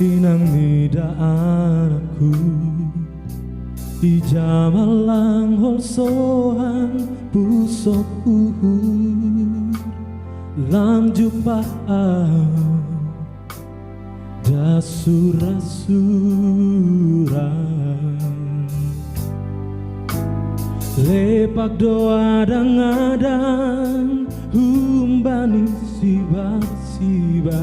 inang nida anakku di jamalang holsohan pusok uhur lam jupaan dasura-suran lepak doa dangadan humbani siba-siba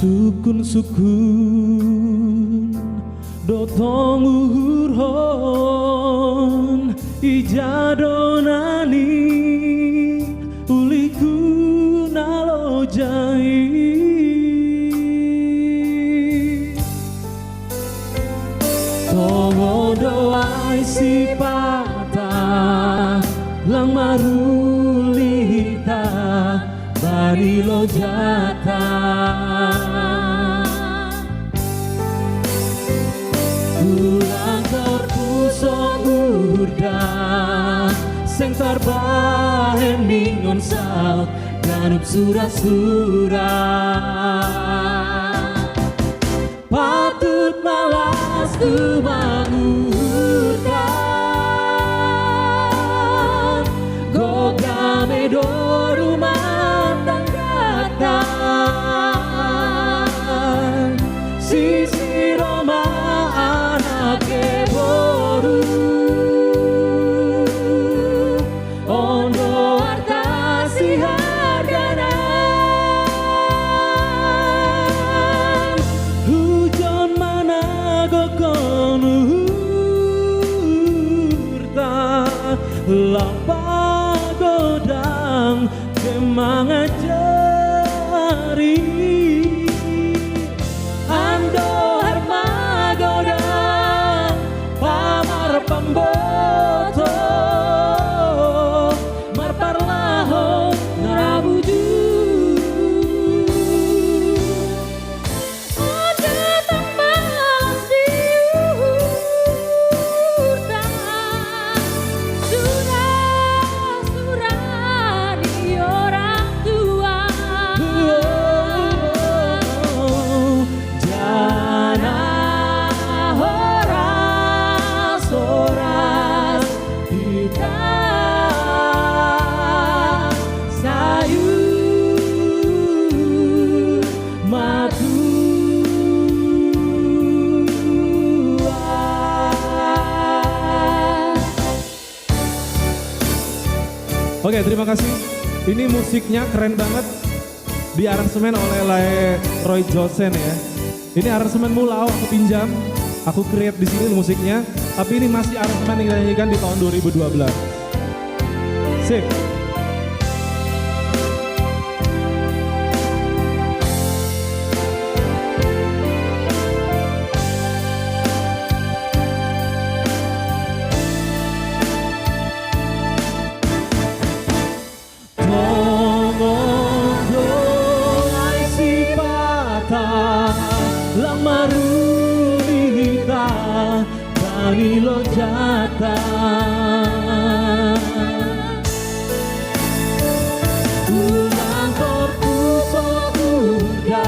sukun-sukun dotong uhur hon ijadonani uliku nalo jai tongo doai si patah lang marulita bari lo jata ulang terpusok urda sing terbahen ningon sal ganup sura-sura patut malas tu mangurkan gogame do rumah tanggatan sisi Roma anake boru ondo arta si harganan hujan mana gokon hurta lapar godang semangat jari ando hermagodang pamar pemboto marparlaho ngarabuju ada tembalas di urta surah-surah di orang tua jana horas-horas kita sayur matu Oke, terima kasih. Ini musiknya keren banget. Di aransemen oleh Roy Josen ya. Ini aransemen Mulau aku pinjam, aku create di sini musiknya. Tapi ini masih aransemen yang dinyanyikan di tahun 2012. Sip. Lang marulita bani lo jata ulang terpusok urga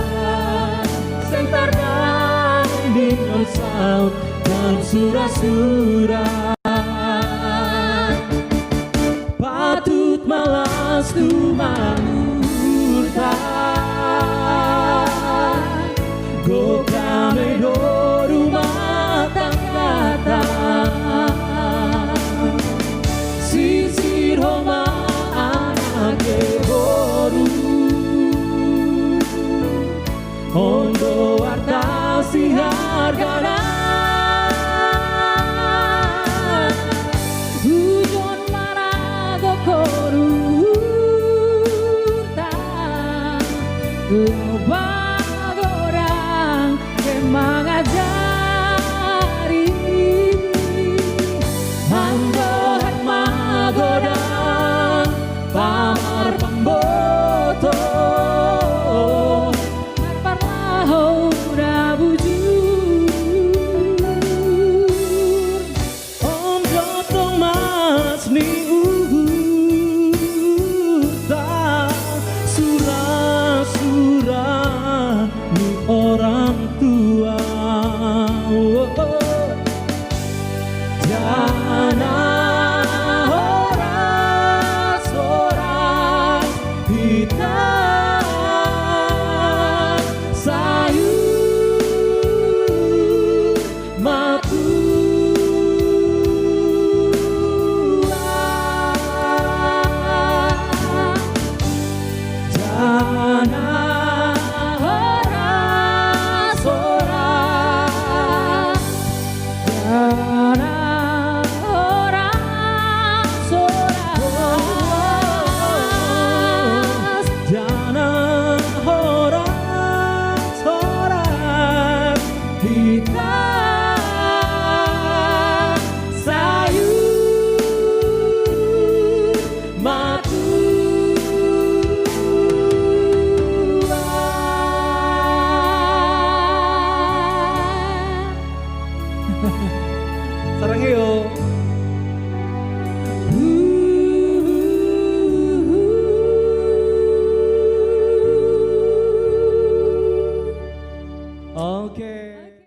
sing tardan dino saut dan surah-surah patut malas tu mangurta gokame do rumah tanggatan sisir homa anake boru ondo arta si harganan hujon marago korurta